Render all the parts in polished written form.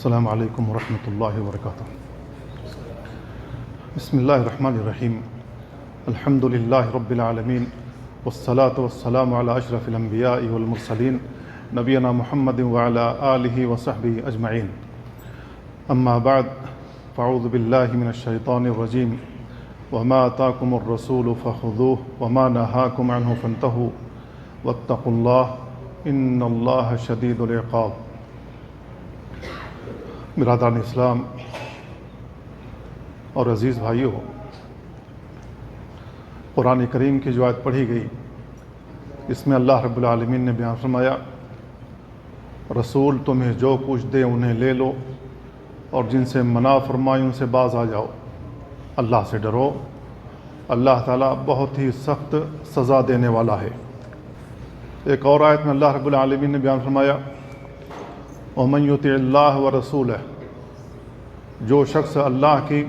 السلام علیکم ورحمۃ اللہ وبرکاتہ۔ بسم اللہ الرحمن الرحیم۔ الحمد للہ رب العالمین والصلاة والسلام علی اشرف الانبیاء والمرسلین نبینا محمد وعلی آلہ وصحبہ اجمعین۔ اما بعد فاعوذ باللہ من الشیطان الرجیم۔ وما آتاکم الرسول فخذوه وما نہاکم عنہ فانتہوا واتقوا اللہ ان اللہ شدید العقاب۔ برادران اسلام اور عزیز بھائیوں، قرآن کریم کی جو آیت پڑھی گئی اس میں اللہ رب العالمین نے بیان فرمایا، رسول تمہیں جو کچھ دے انہیں لے لو اور جن سے منع فرمائے ان سے باز آ جاؤ، اللہ سے ڈرو، اللہ تعالیٰ بہت ہی سخت سزا دینے والا ہے۔ ایک اور آیت میں اللہ رب العالمین نے بیان فرمایا، وَمَن يُطِعِ اللَّهَ وَرَسُولَهُ، جو شخص اللہ کی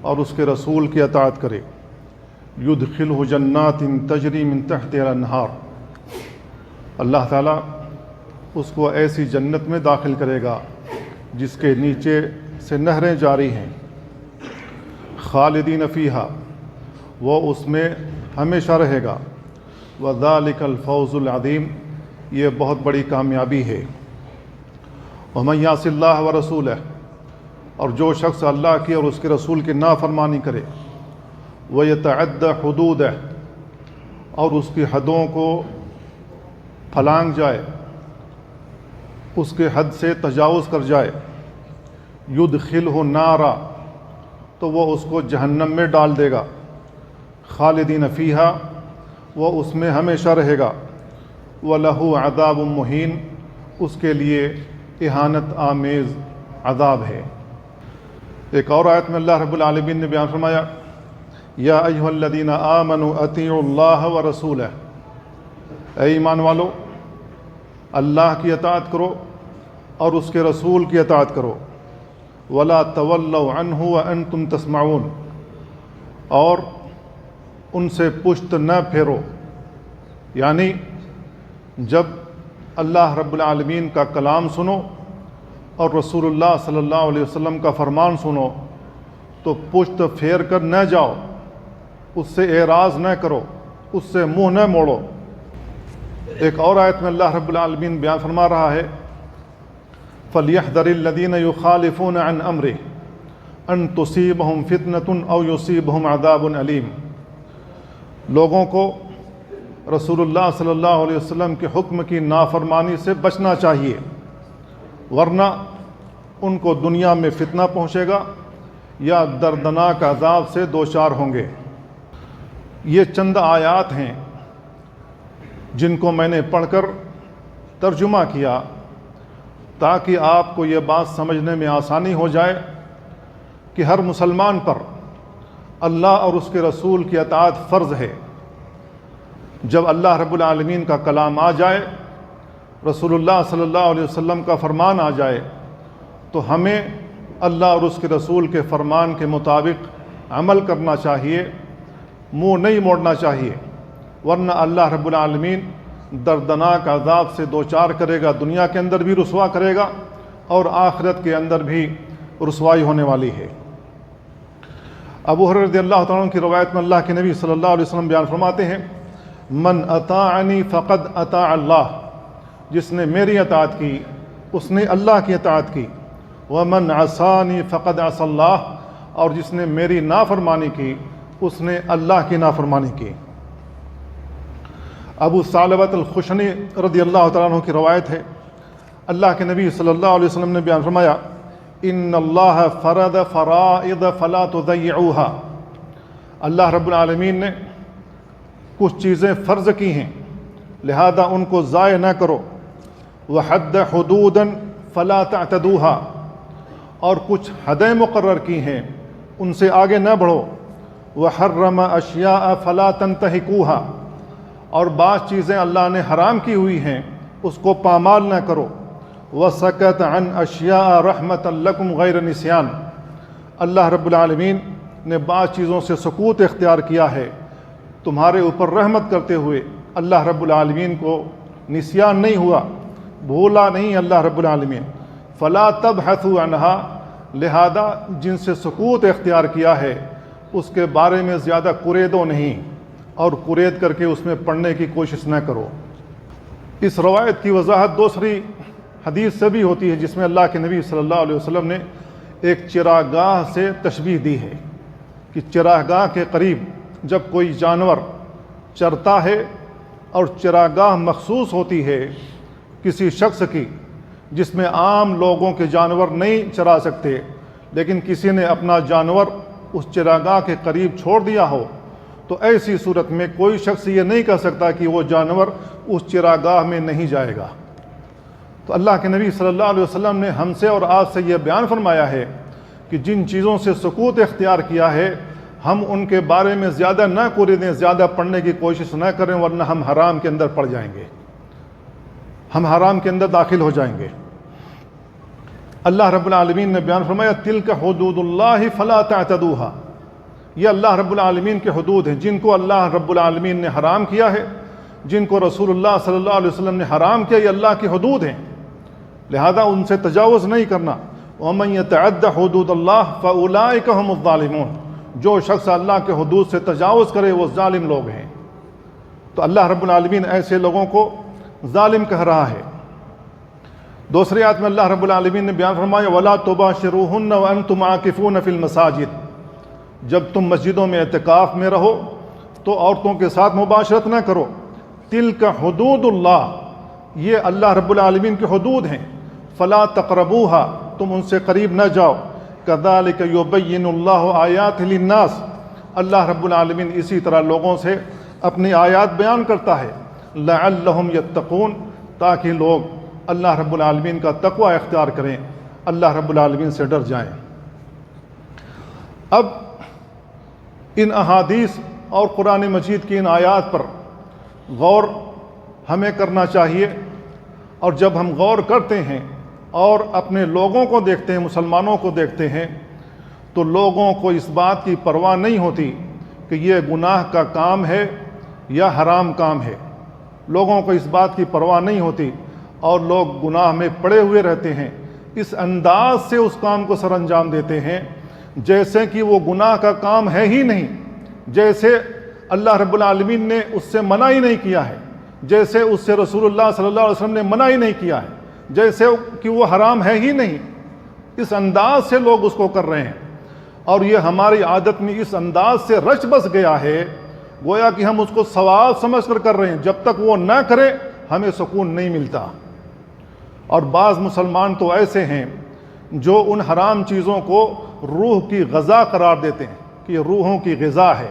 اور اس کے رسول کی اطاعت کرے، يُدْخِلْهُ جَنَّاتٍ تَجْرِي مِن تَحْتِهَا الْأَنْهَارُ، اللہ تعالیٰ اس کو ایسی جنت میں داخل کرے گا جس کے نیچے سے نہریں جاری ہیں، خالدین فیہا، وہ اس میں ہمیشہ رہے گا، وَذَلِكَ الْفَوْزُ الْعَظِيمُ، یہ بہت بڑی کامیابی ہے۔ وَمَن يَعْصِ اللَّهَ وَرَسُولَهُ، اور جو شخص اللہ کی اور اس کے رسول کی نافرمانی کرے، وَيَتَعَدَّ حُدُودَهُ، اور اس کی حدوں کو پھلانگ جائے، اس کے حد سے تجاوز کر جائے، يُدْخِلْهُ نَارًا، تو وہ اس کو جہنم میں ڈال دے گا، خالدین فیہا، وہ اس میں ہمیشہ رہے گا، وَلَهُ عَذَابٌ مُّہِینٌ، اس کے لیے اہانت آمیز عذاب ہے۔ ایک اور آیت میں اللہ رب العالمین نے بیان فرمایا، یا ایھا الذین آمنوا اطیعوا اللہ ورسولہ، اے ایمان والو اللہ کی اطاعت کرو اور اس کے رسول کی اطاعت کرو، ولا تولوا عنہ وانتم تسمعون، اور ان سے پشت نہ پھیرو، یعنی جب اللہ رب العالمین کا کلام سنو اور رسول اللہ صلی اللہ علیہ وسلم کا فرمان سنو تو پشت پھیر کر نہ جاؤ، اس سے اعراض نہ کرو، اس سے منہ نہ موڑو۔ ایک اور آیت میں اللہ رب العالمین بیان فرما رہا ہے، فَلْيَحْذَرِ الَّذِينَ يُخَالِفُونَ عَنْ أَمْرِهِ أَن تُصِيبَهُمْ فِتْنَةٌ أَوْ يُصِيبَهُمْ عَذَابٌ أَلِيمٌ، لوگوں کو رسول اللہ صلی اللہ علیہ وسلم کے حکم کی نافرمانی سے بچنا چاہیے، ورنہ ان کو دنیا میں فتنہ پہنچے گا یا دردناک عذاب سے دوچار ہوں گے۔ یہ چند آیات ہیں جن کو میں نے پڑھ کر ترجمہ کیا تاکہ آپ کو یہ بات سمجھنے میں آسانی ہو جائے کہ ہر مسلمان پر اللہ اور اس کے رسول کی اطاعت فرض ہے۔ جب اللہ رب العالمین کا کلام آ جائے، رسول اللہ صلی اللہ علیہ وسلم کا فرمان آ جائے تو ہمیں اللہ اور اس کے رسول کے فرمان کے مطابق عمل کرنا چاہیے، منہ نہیں موڑنا چاہیے، ورنہ اللہ رب العالمین دردناک عذاب سے دوچار کرے گا، دنیا کے اندر بھی رسوا کرے گا اور آخرت کے اندر بھی رسوائی ہونے والی ہے۔ ابو ہریرہ رضی اللہ تعالیٰ عنہ کی روایت میں اللہ کے نبی صلی اللہ علیہ وسلم بیان فرماتے ہیں، من اطاعنی فقد اطاع اللہ، جس نے میری اطاعت کی اس نے اللہ کی اطاعت کی، ومن عصانی فقد عصى اللہ، اور جس نے میری نافرمانی کی اس نے اللہ کی نافرمانی کی۔ ابو ثعلبۃ الخشنی رضی اللہ تعالیٰ عنہ کی روایت ہے، اللہ کے نبی صلی اللہ علیہ وسلم نے بیان فرمایا، ان اللہ فرض فرائض فلا تضيعوها، اللہ رب العالمین نے کچھ چیزیں فرض کی ہیں لہذا ان کو ضائع نہ کرو، وحد حدودا فلا تعتدوها، اور کچھ حدیں مقرر کی ہیں ان سے آگے نہ بڑھو، وحرم اشیاء فلا تنتهكوها، اور بعض چیزیں اللہ نے حرام کی ہوئی ہیں اس کو پامال نہ کرو، وسکت عن اشیاء رحمتا لکم غیر نسیان، اللہ رب العالمین نے بعض چیزوں سے سکوت اختیار کیا ہے تمہارے اوپر رحمت کرتے ہوئے، اللہ رب العالمین کو نسیان نہیں ہوا، بھولا نہیں اللہ رب العالمین۔ فلا تبحثوا عنها، لہذا جن سے سکوت اختیار کیا ہے اس کے بارے میں زیادہ قریدو نہیں اور قرید کر کے اس میں پڑھنے کی کوشش نہ کرو۔ اس روایت کی وضاحت دوسری حدیث سے بھی ہوتی ہے جس میں اللہ کے نبی صلی اللہ علیہ وسلم نے ایک چراگاہ سے تشبیہ دی ہے کہ چراگاہ کے قریب جب کوئی جانور چرتا ہے اور چراگاہ مخصوص ہوتی ہے کسی شخص کی جس میں عام لوگوں کے جانور نہیں چرا سکتے، لیکن کسی نے اپنا جانور اس چراگاہ کے قریب چھوڑ دیا ہو، تو ایسی صورت میں کوئی شخص یہ نہیں کہہ سکتا کہ وہ جانور اس چراگاہ میں نہیں جائے گا۔ تو اللہ کے نبی صلی اللہ علیہ وسلم نے ہم سے اور آپ سے یہ بیان فرمایا ہے کہ جن چیزوں سے سکوت اختیار کیا ہے ہم ان کے بارے میں زیادہ نہ قریدیں، زیادہ پڑھنے کی کوشش نہ کریں، ورنہ ہم حرام کے اندر پڑ جائیں گے، ہم حرام کے اندر داخل ہو جائیں گے۔ اللہ رب العالمین نے بیان فرمایا تلک حدود اللہ فلا تعتدوها، یہ اللہ رب العالمین کے حدود ہیں جن کو اللہ رب العالمین نے حرام کیا ہے، جن کو رسول اللہ صلی اللہ علیہ وسلم نے حرام کیا، یہ اللہ کی حدود ہیں، لہذا ان سے تجاوز نہیں کرنا۔ وَمَن يَتَعَدَّ حُدُودَ اللَّهِ فَأُولَٰئِكَ هُمُ الظَّالِمُونَ، جو شخص اللہ کے حدود سے تجاوز کرے وہ ظالم لوگ ہیں۔ تو اللہ رب العالمین ایسے لوگوں کو ظالم کہہ رہا ہے۔ دوسری آیت میں اللہ رب العالمین نے بیان فرمایا وَلَا تُبَاشِرُوهُنَّ وَأَنْتُمْ عَاكِفُونَ فِي الْمَسَاجِدِ، جب تم مسجدوں میں اعتکاف میں رہو تو عورتوں کے ساتھ مباشرت نہ کرو۔ تلک حدود اللہ، یہ اللہ رب العالمین کی حدود ہیں، فلا تقربوها، تم ان سے قریب نہ جاؤ۔ کذالک یبین اللہ آیات للناس، اللہ رب العالمین اسی طرح لوگوں سے اپنی آیات بیان کرتا ہے، لعلہم یتقون، تاکہ لوگ اللہ رب العالمین کا تقوی اختیار کریں، اللہ رب العالمین سے ڈر جائیں۔ اب ان احادیث اور قرآن مجید کی ان آیات پر غور ہمیں کرنا چاہیے، اور جب ہم غور کرتے ہیں اور اپنے لوگوں کو دیکھتے ہیں، مسلمانوں کو دیکھتے ہیں، تو لوگوں کو اس بات کی پرواہ نہیں ہوتی کہ یہ گناہ کا کام ہے یا حرام کام ہے، لوگوں کو اس بات کی پرواہ نہیں ہوتی اور لوگ گناہ میں پڑے ہوئے رہتے ہیں، اس انداز سے اس کام کو سر انجام دیتے ہیں جیسے کہ وہ گناہ کا کام ہے ہی نہیں، جیسے اللہ رب العالمین نے اس سے منع ہی نہیں کیا ہے، جیسے اس سے رسول اللہ صلی اللہ علیہ وسلم نے منع ہی نہیں کیا ہے، جیسے کہ وہ حرام ہے ہی نہیں، اس انداز سے لوگ اس کو کر رہے ہیں، اور یہ ہماری عادت میں اس انداز سے رچ بس گیا ہے، گویا کہ ہم اس کو ثواب سمجھ کر رہے ہیں، جب تک وہ نہ کرے ہمیں سکون نہیں ملتا۔ اور بعض مسلمان تو ایسے ہیں جو ان حرام چیزوں کو روح کی غذا قرار دیتے ہیں کہ یہ روحوں کی غذا ہے،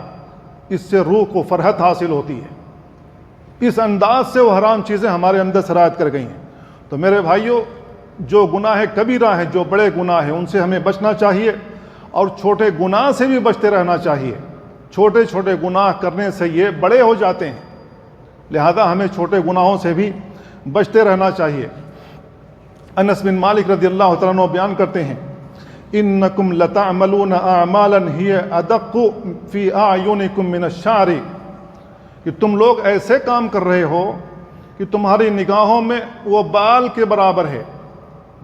اس سے روح کو فرحت حاصل ہوتی ہے، اس انداز سے وہ حرام چیزیں ہمارے اندر سرایت کر گئی ہیں۔ تو میرے بھائیوں، جو گناہ کبیرہ ہیں، جو بڑے گناہ ہیں، ان سے ہمیں بچنا چاہیے، اور چھوٹے گناہ سے بھی بچتے رہنا چاہیے۔ چھوٹے چھوٹے گناہ کرنے سے یہ بڑے ہو جاتے ہیں، لہذا ہمیں چھوٹے گناہوں سے بھی بچتے رہنا چاہیے۔ انس بن مالک رضی اللہ تعالیٰ عنہ بیان کرتے ہیں انکم لتعملون اعمالا ہی ادق فی اعینکم من الشعر، کہ تم لوگ ایسے کام کر رہے ہو کہ تمہاری نگاہوں میں وہ بال کے برابر ہے،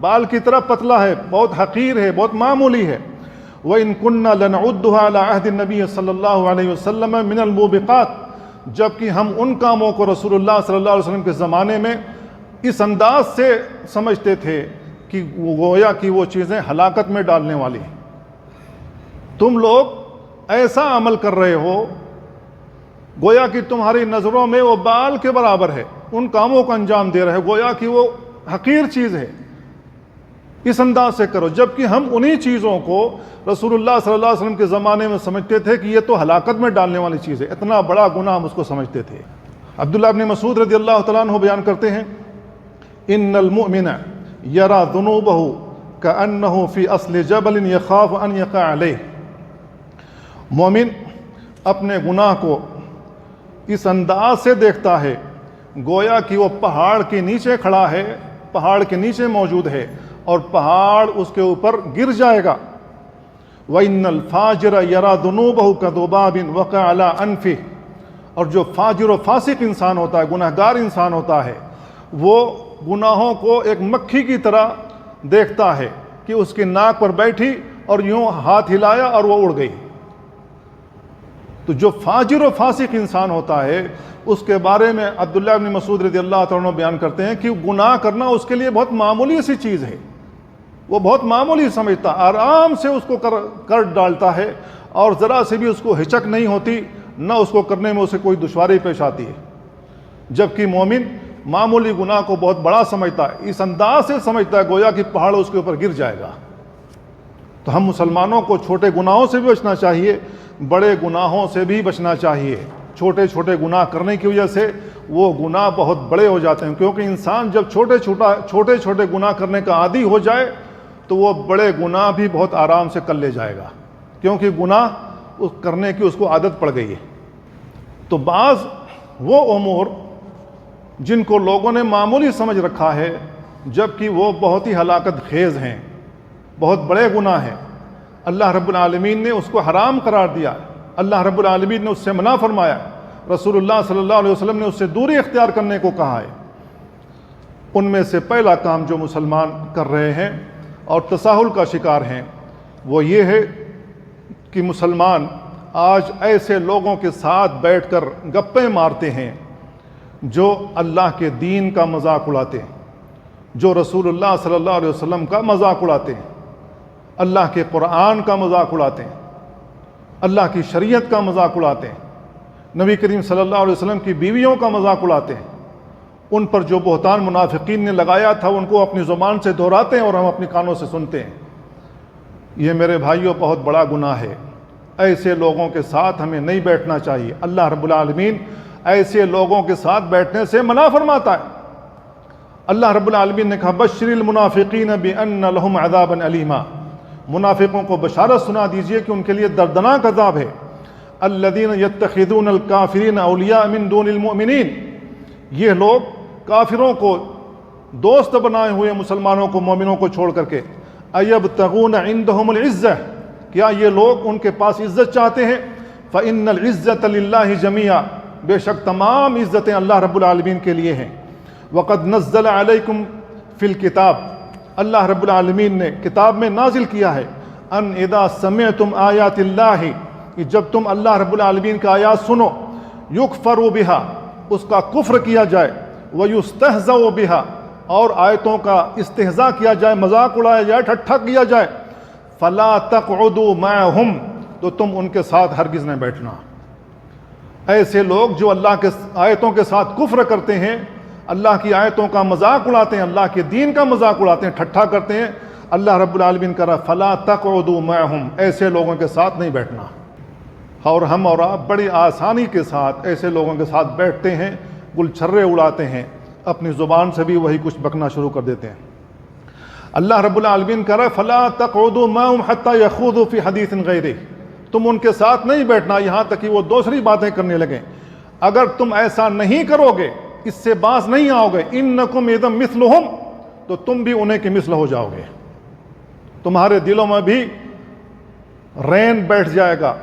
بال کی طرح پتلا ہے، بہت حقیر ہے، بہت معمولی ہے۔ وَإِن كُنَّا لَنَعُدُّهَا عَلَى عَهْدِ النَّبِيِّ صلی اللہ علیہ وسلم من الموبقات، جبکہ ہم ان کاموں کو رسول اللہ صلی اللہ علیہ وسلم کے زمانے میں اس انداز سے سمجھتے تھے کہ گویا کہ وہ چیزیں ہلاکت میں ڈالنے والی ہیں۔ تم لوگ ایسا عمل کر رہے ہو گویا کہ تمہاری نظروں میں وہ بال کے برابر ہے، ان کاموں کو انجام دے رہے ہو گویا کہ وہ حقیر چیز ہے، اس انداز سے کرو، جبکہ ہم انہی چیزوں کو رسول اللہ صلی اللہ علیہ وسلم کے زمانے میں سمجھتے تھے کہ یہ تو ہلاکت میں ڈالنے والی چیز ہے، اتنا بڑا گناہ ہم اس کو سمجھتے تھے۔ عبداللہ ابن مسعود رضی اللہ تعالیٰ عنہ بیان کرتے ہیں ان المؤمن یرا ذنوبہ کأنہ فی اصل جبل یخاف ان یقع علیہ، مومن اپنے گناہ کو اس انداز سے دیکھتا ہے گویا کہ وہ پہاڑ کے نیچے کھڑا ہے، پہاڑ کے نیچے موجود ہے اور پہاڑ اس کے اوپر گر جائے گا۔ وَإِنَّ الْفَاجِرَ يَرَى ذُنُوبَهُ كَذُبَابٍ وَقَعَ عَلَىٰ أَنْفِهِ، اور جو فاجر و فاسق انسان ہوتا ہے، گناہگار انسان ہوتا ہے، وہ گناہوں کو ایک مکھی کی طرح دیکھتا ہے کہ اس کی ناک پر بیٹھی اور یوں ہاتھ ہلایا اور وہ اڑ گئی۔ تو جو فاجر و فاسق انسان ہوتا ہے اس کے بارے میں عبداللہ بن مسعود رضی اللہ تعالیٰ عنہ بیان کرتے ہیں کہ گناہ کرنا اس کے لیے بہت معمولی سی چیز ہے، وہ بہت معمولی سمجھتا، آرام سے اس کو کر ڈالتا ہے اور ذرا سے بھی اس کو ہچک نہیں ہوتی، نہ اس کو کرنے میں اسے کوئی دشواری پیش آتی ہے، جبکہ مومن معمولی گناہ کو بہت بڑا سمجھتا ہے، اس انداز سے سمجھتا ہے گویا کہ پہاڑ اس کے اوپر گر جائے گا۔ تو ہم مسلمانوں کو چھوٹے گناہوں سے بھی بچنا چاہیے، بڑے گناہوں سے بھی بچنا چاہیے۔ چھوٹے چھوٹے گناہ کرنے کی وجہ سے وہ گناہ بہت بڑے ہو جاتے ہیں، کیونکہ انسان جب چھوٹے چھوٹے گناہ کرنے کا عادی ہو جائے تو وہ بڑے گناہ بھی بہت آرام سے کر لے جائے گا، کیونکہ گناہ کرنے کی اس کو عادت پڑ گئی ہے۔ تو بعض وہ امور جن کو لوگوں نے معمولی سمجھ رکھا ہے جبکہ وہ بہت ہی ہلاکت خیز ہیں، بہت بڑے گناہ ہیں، اللہ رب العالمین نے اس کو حرام قرار دیا، اللہ رب العالمین نے اس سے منع فرمایا، رسول اللہ صلی اللہ علیہ وسلم نے اس سے دوری اختیار کرنے کو کہا ہے۔ ان میں سے پہلا کام جو مسلمان کر رہے ہیں اور تساہل کا شکار ہیں وہ یہ ہے کہ مسلمان آج ایسے لوگوں کے ساتھ بیٹھ کر گپیں مارتے ہیں جو اللہ کے دین کا مذاق اڑاتے ہیں، جو رسول اللہ صلی اللہ علیہ وسلم کا مذاق اڑاتے ہیں، اللہ کے قرآن کا مذاق اڑاتے ہیں، اللہ کی شریعت کا مذاق اڑاتے ہیں، نبی کریم صلی اللہ علیہ وسلم کی بیویوں کا مذاق اڑاتے ہیں۔ ان پر جو بہتان منافقین نے لگایا تھا ان کو اپنی زبان سے دہراتے ہیں اور ہم اپنی کانوں سے سنتے ہیں۔ یہ میرے بھائیوں بہت بڑا گناہ ہے، ایسے لوگوں کے ساتھ ہمیں نہیں بیٹھنا چاہیے۔ اللہ رب العالمین ایسے لوگوں کے ساتھ بیٹھنے سے منع فرماتا ہے۔ اللہ رب العالمین نے کہا بشر المنافقین بان لهم عذابا الیما، منافقوں کو بشارت سنا دیجئے کہ ان کے لیے دردناک عذاب ہے۔ الذین یتخذون الکافرین اولیاء من دون المؤمنین، یہ لوگ کافروں کو دوست بنائے ہوئے مسلمانوں کو، مومنوں کو چھوڑ کر کے، ایبتغون عندهم العزہ، کیا یہ لوگ ان کے پاس عزت چاہتے ہیں؟ فإن العزة للہ جمیعا، بے شک تمام عزتیں اللہ رب العالمین کے لیے ہیں۔ وقد نزل علیکم فی الکتاب، اللہ رب العالمین نے کتاب میں نازل کیا ہے، ان اذا سمعتم آیات اللہ، کہ جب تم اللہ رب العالمین کا آیات سنو، یکفر بہا، اس کا کفر کیا جائے، ویستہزأ بہا، اور آیتوں کا استہزاء کیا جائے، مذاق اڑایا جائے، ٹھٹھا کیا جائے، فلا تقعدوا معهم، تو تم ان کے ساتھ ہرگز نہ بیٹھنا۔ ایسے لوگ جو اللہ کے آیتوں کے ساتھ کفر کرتے ہیں، اللہ کی آیتوں کا مذاق اڑاتے ہیں، اللہ کے دین کا مذاق اڑاتے ہیں، ٹھٹھا کرتے ہیں، اللہ رب العالمین کہہ رہا فلا تقعدوا معهم، ایسے لوگوں کے ساتھ نہیں بیٹھنا۔ اور ہم اور آپ بڑی آسانی کے ساتھ ایسے لوگوں کے ساتھ بیٹھتے ہیں، گل چھرے اڑاتے ہیں، اپنی زبان سے بھی وہی کچھ بکنا شروع کر دیتے ہیں۔ اللہ رب العالمین کہہ رہا ہے فلا تقعدوا معهم حتى يخوضوا في حديث غيره، تم ان کے ساتھ نہیں بیٹھنا یہاں تک کہ وہ دوسری باتیں کرنے لگیں۔ اگر تم ایسا نہیں کرو گے، اس سے باز نہیں آؤ گے، انکم اذا مثلہم، تو تم بھی انہیں کے مثل ہو جاؤ گے، تمہارے دلوں میں بھی رین بیٹھ جائے گا،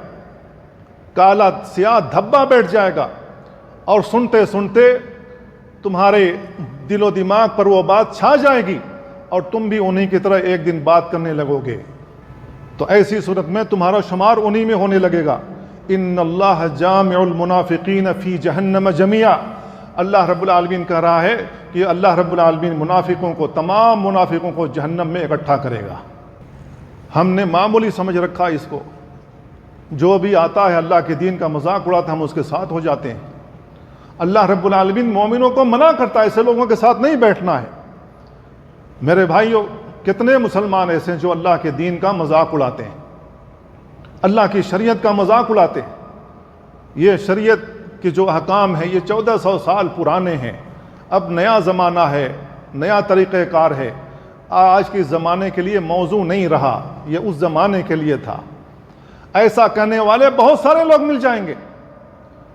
کالا سیاہ دھبا بیٹھ جائے گا، اور سنتے سنتے تمہارے دل و دماغ پر وہ بات چھا جائے گی اور تم بھی انہی کی طرح ایک دن بات کرنے لگو گے۔ تو ایسی صورت میں تمہارا شمار انہی میں ہونے لگے گا۔ ان اللہ جامع المنافقین فی جہنم جمیعا، اللہ رب العالمین کہہ رہا ہے کہ اللہ رب العالمین منافقوں کو، تمام منافقوں کو جہنم میں اکٹھا کرے گا۔ ہم نے معمولی سمجھ رکھا اس کو، جو بھی آتا ہے اللہ کے دین کا مذاق اڑاتا ہے ہم اس کے ساتھ ہو جاتے ہیں۔ اللہ رب العالمین مومنوں کو منع کرتا ہے ایسے لوگوں کے ساتھ نہیں بیٹھنا ہے۔ میرے بھائیوں، کتنے مسلمان ایسے ہیں جو اللہ کے دین کا مذاق اڑاتے ہیں، اللہ کی شریعت کا مذاق اڑاتے ہیں۔ یہ شریعت کے جو احکام ہیں یہ 1400 سال پرانے ہیں، اب نیا زمانہ ہے، نیا طریقہ کار ہے، آج کے زمانے کے لیے موضوع نہیں رہا، یہ اس زمانے کے لیے تھا۔ ایسا کہنے والے بہت سارے لوگ مل جائیں گے،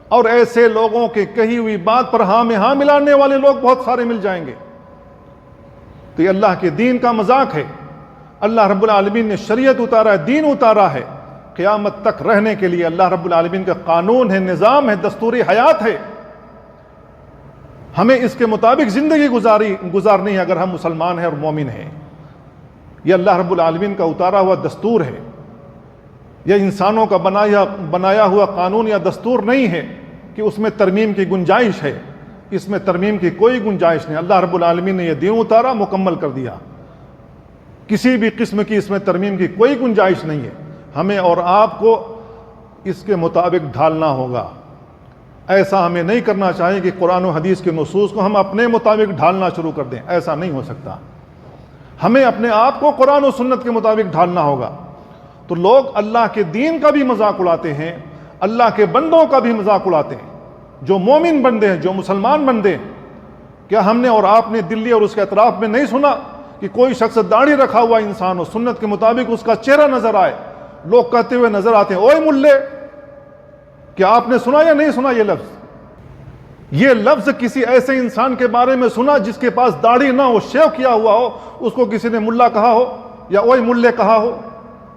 اور ایسے لوگوں کے کہی ہوئی بات پر ہاں میں ہاں ملانے والے لوگ بہت سارے مل جائیں گے۔ تو یہ اللہ کے دین کا مذاق ہے۔ اللہ رب العالمین نے شریعت اتارا ہے، دین اتارا ہے قیامت تک رہنے کے لیے، اللہ رب العالمین کا قانون ہے، نظام ہے، دستوری حیات ہے۔ ہمیں اس کے مطابق زندگی گزارنی ہے اگر ہم مسلمان ہیں اور مومن ہیں۔ یہ اللہ رب العالمین کا اتارا ہوا دستور ہے، یہ انسانوں کا بنایا ہوا قانون یا دستور نہیں ہے کہ اس میں ترمیم کی گنجائش ہے، اس میں ترمیم کی کوئی گنجائش نہیں۔ اللہ رب العالمین نے یہ دین اتارا، مکمل کر دیا، کسی بھی قسم کی اس میں ترمیم کی کوئی گنجائش نہیں ہے۔ ہمیں اور آپ کو اس کے مطابق ڈھالنا ہوگا۔ ایسا ہمیں نہیں کرنا چاہیے کہ قرآن و حدیث کے نصوص کو ہم اپنے مطابق ڈھالنا شروع کر دیں، ایسا نہیں ہو سکتا۔ ہمیں اپنے آپ کو قرآن و سنت کے مطابق ڈھالنا ہوگا۔ تو لوگ اللہ کے دین کا بھی مذاق اڑاتے ہیں، اللہ کے بندوں کا بھی مذاق اڑاتے ہیں، جو مومن بندے ہیں، جو مسلمان بندے ہیں۔ کیا ہم نے اور آپ نے دلی اور اس کے اطراف میں نہیں سنا کہ کوئی شخص داڑھی رکھا ہوا انسان ہو، سنت کے مطابق اس کا چہرہ نظر آئے، لوگ کہتے ہوئے نظر آتے ہیں اوئے ملے؟ کیا آپ نے سنا یا نہیں سنا یہ لفظ؟ یہ لفظ کسی ایسے انسان کے بارے میں سنا جس کے پاس داڑھی نہ ہو، شیو کیا ہوا ہو، اس کو کسی نے ملا کہا ہو یا اوئے ملے کہا ہو؟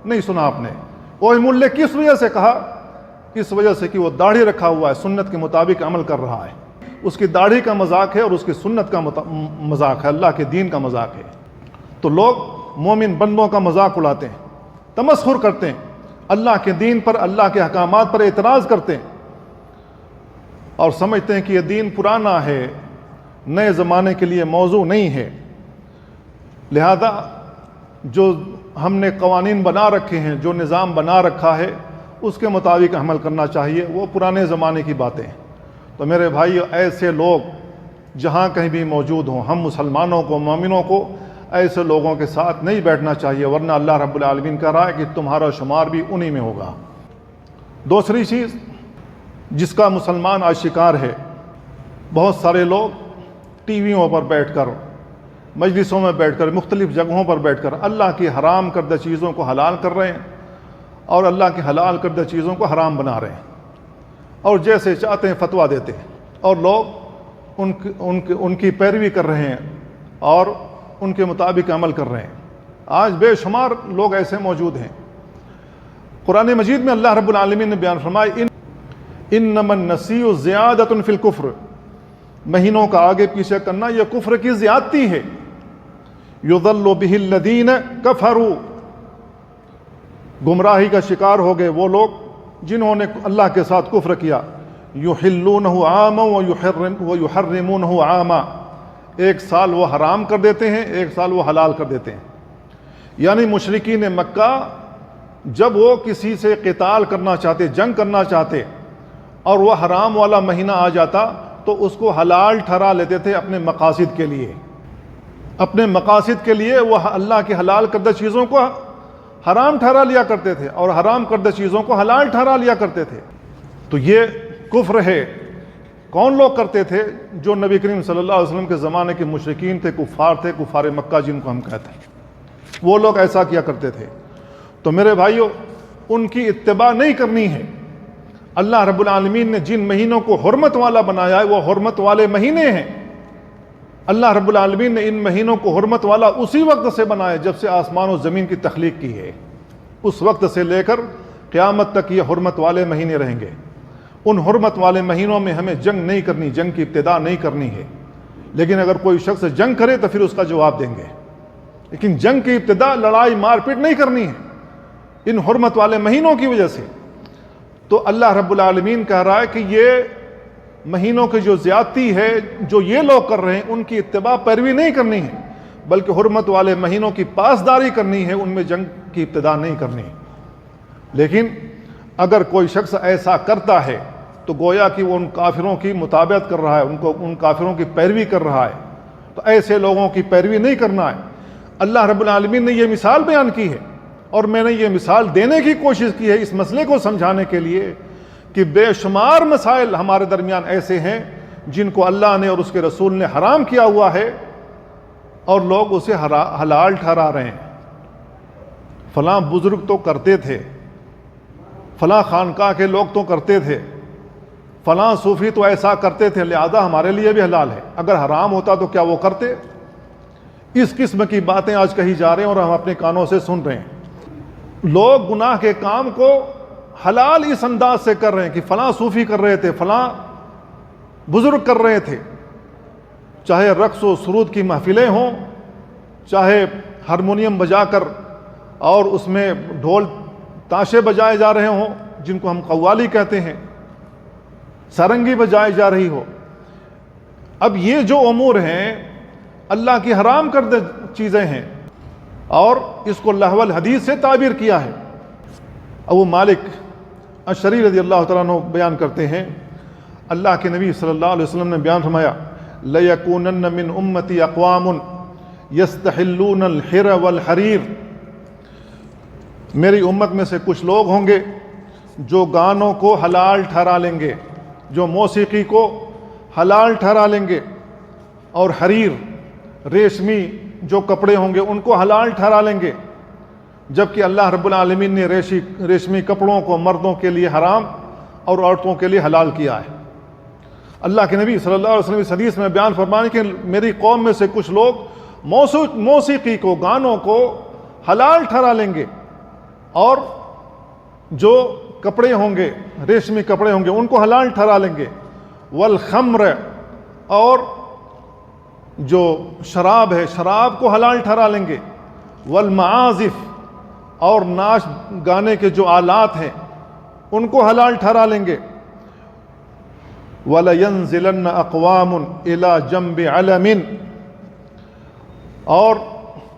نہیں سنا آپ نے۔ اوئے ملے کس وجہ سے کہا؟ اس وجہ سے کہ وہ داڑھی رکھا ہوا ہے، سنت کے مطابق عمل کر رہا ہے۔ اس کی داڑھی کا مذاق ہے اور اس کی سنت کا مذاق ہے، اللہ کے دین کا مذاق ہے۔ تو لوگ مومن بندوں کا مذاق اڑاتے ہیں، تمسخر کرتے ہیں، اللہ کے دین پر، اللہ کے احکامات پر اعتراض کرتے ہیں اور سمجھتے ہیں کہ یہ دین پرانا ہے، نئے زمانے کے لیے موضوع نہیں ہے۔ لہذا جو ہم نے قوانین بنا رکھے ہیں، جو نظام بنا رکھا ہے، اس کے مطابق عمل کرنا چاہیے، وہ پرانے زمانے کی باتیں ہیں۔ تو میرے بھائی، ایسے لوگ جہاں کہیں بھی موجود ہوں، ہم مسلمانوں کو، مومنوں کو ایسے لوگوں کے ساتھ نہیں بیٹھنا چاہیے، ورنہ اللہ رب العالمین کہہ رہا ہے کہ تمہارا شمار بھی انہی میں ہوگا۔ دوسری چیز جس کا مسلمان آج شکار ہے، بہت سارے لوگ ٹی ویوں پر بیٹھ کر، مجلسوں میں بیٹھ کر، مختلف جگہوں پر بیٹھ کر اللہ کی حرام کردہ چیزوں کو حلال کر رہے ہیں اور اللہ کی حلال کردہ چیزوں کو حرام بنا رہے ہیں، اور جیسے چاہتے ہیں فتویٰ دیتے ہیں، اور لوگ ان کی پیروی کر رہے ہیں اور ان کے مطابق عمل کر رہے ہیں۔ آج بے شمار لوگ ایسے موجود ہیں۔ قرآن مجید میں اللہ رب العالمین نے بیان فرمایا انما النسیء زیادۃ فی الکفر، مہینوں کا آگے پیچھے کرنا یہ کفر کی زیادتی ہے۔ یضل بہ الذین کفروا، گمراہی کا شکار ہو گئے وہ لوگ جنہوں نے اللہ کے ساتھ کفر کیا۔ یحلونہ عاما ویحرمونہ عاما، ایک سال وہ حرام کر دیتے ہیں، ایک سال وہ حلال کر دیتے ہیں۔ یعنی مشرکین مکہ جب وہ کسی سے قتال کرنا چاہتے، جنگ کرنا چاہتے، اور وہ حرام والا مہینہ آ جاتا تو اس کو حلال ٹھہرا لیتے تھے اپنے مقاصد کے لیے۔ اپنے مقاصد کے لیے وہ اللہ کی حلال کردہ چیزوں کو حرام ٹھہرا لیا کرتے تھے اور حرام کردہ چیزوں کو حلال ٹھہرا لیا کرتے تھے۔ تو یہ کفر ہے۔ کون لوگ کرتے تھے؟ جو نبی کریم صلی اللہ علیہ وسلم کے زمانے کے مشرکین تھے، کفار مکہ جن کو ہم کہتے ہیں، وہ لوگ ایسا کیا کرتے تھے۔ تو میرے بھائیوں، ان کی اتباع نہیں کرنی ہے۔ اللہ رب العالمین نے جن مہینوں کو حرمت والا بنایا ہے وہ حرمت والے مہینے ہیں۔ اللہ رب العالمین نے ان مہینوں کو حرمت والا اسی وقت سے بنایا جب سے آسمان و زمین کی تخلیق کی ہے، اس وقت سے لے کر قیامت تک یہ حرمت والے مہینے رہیں گے۔ ان حرمت والے مہینوں میں ہمیں جنگ نہیں کرنی، جنگ کی ابتدا نہیں کرنی ہے، لیکن اگر کوئی شخص جنگ کرے تو پھر اس کا جواب دیں گے، لیکن جنگ کی ابتدا لڑائی مار پیٹ نہیں کرنی ہے ان حرمت والے مہینوں کی وجہ سے۔ تو اللہ رب العالمین کہہ رہا ہے کہ یہ مہینوں کی جو زیادتی ہے جو یہ لوگ کر رہے ہیں ان کی اتباع پیروی نہیں کرنی ہے، بلکہ حرمت والے مہینوں کی پاسداری کرنی ہے، ان میں جنگ کی ابتدا نہیں کرنی ہے۔ لیکن اگر کوئی شخص ایسا کرتا ہے تو گویا کہ وہ ان کافروں کی مطابقت کر رہا ہے، ان کافروں کی پیروی کر رہا ہے۔ تو ایسے لوگوں کی پیروی نہیں کرنا ہے۔ اللہ رب العالمین نے یہ مثال بیان کی ہے اور میں نے یہ مثال دینے کی کوشش کی ہے اس مسئلے کو سمجھانے کے لیے کہ بے شمار مسائل ہمارے درمیان ایسے ہیں جن کو اللہ نے اور اس کے رسول نے حرام کیا ہوا ہے اور لوگ اسے حلال ٹھہرا رہے ہیں۔ فلاں بزرگ تو کرتے تھے، فلاں خانقاہ کے لوگ تو کرتے تھے، فلاں صوفی تو ایسا کرتے تھے، لہذا ہمارے لیے بھی حلال ہے۔ اگر حرام ہوتا تو کیا وہ کرتے؟ اس قسم کی باتیں آج کہی جا رہے ہیں اور ہم اپنے کانوں سے سن رہے ہیں۔ لوگ گناہ کے کام کو حلال اس انداز سے کر رہے ہیں کہ فلاں صوفی کر رہے تھے، فلاں بزرگ کر رہے تھے، چاہے رقص و سرود کی محفلیں ہوں، چاہے ہارمونیم بجا کر اور اس میں ڈھول تاشے بجائے جا رہے ہوں جن کو ہم قوالی کہتے ہیں، سارنگی بجائی جا رہی ہو. اب یہ جو امور ہیں اللہ کی حرام کردہ چیزیں ہیں اور اس کو لہو الحدیث سے تعبیر کیا ہے. ابو مالک اشعری رضی اللہ تعالیٰ عنہ بیان کرتے ہیں اللہ کے نبی صلی اللہ علیہ وسلم نے بیان فرمایا لَيَكُونَنَّ مِنْ أُمَّتِي أَقْوَامٌ يَسْتَحِلُّونَ الْحِرَ وَالْحَرِيرَ، میری امت میں سے کچھ لوگ ہوں گے جو گانوں کو حلال ٹھہرا لیں گے، جو موسیقی کو حلال ٹھہرا لیں گے، اور حریر ریشمی جو کپڑے ہوں گے ان کو حلال ٹھہرا لیں گے، جبکہ اللہ رب العالمین نے ریشمی کپڑوں کو مردوں کے لیے حرام اور عورتوں کے لیے حلال کیا ہے. اللہ کے نبی صلی اللہ علیہ وسلم اس حدیث میں بیان فرمانے کہ میری قوم میں سے کچھ لوگ موسیقی کو، گانوں کو حلال ٹھہرا لیں گے، اور جو کپڑے ہوں گے ریشمی کپڑے ہوں گے ان کو حلال ٹھہرا لیں گے، والخمر، اور جو شراب ہے شراب کو حلال ٹھہرا لیں گے، والمعازف، اور ناچ گانے کے جو آلات ہیں ان کو حلال ٹھہرا لیں گے. وَلَيَنزِلَنَّ أَقْوَامٌ إِلَى جَنْبِ عَلَمٍ، اور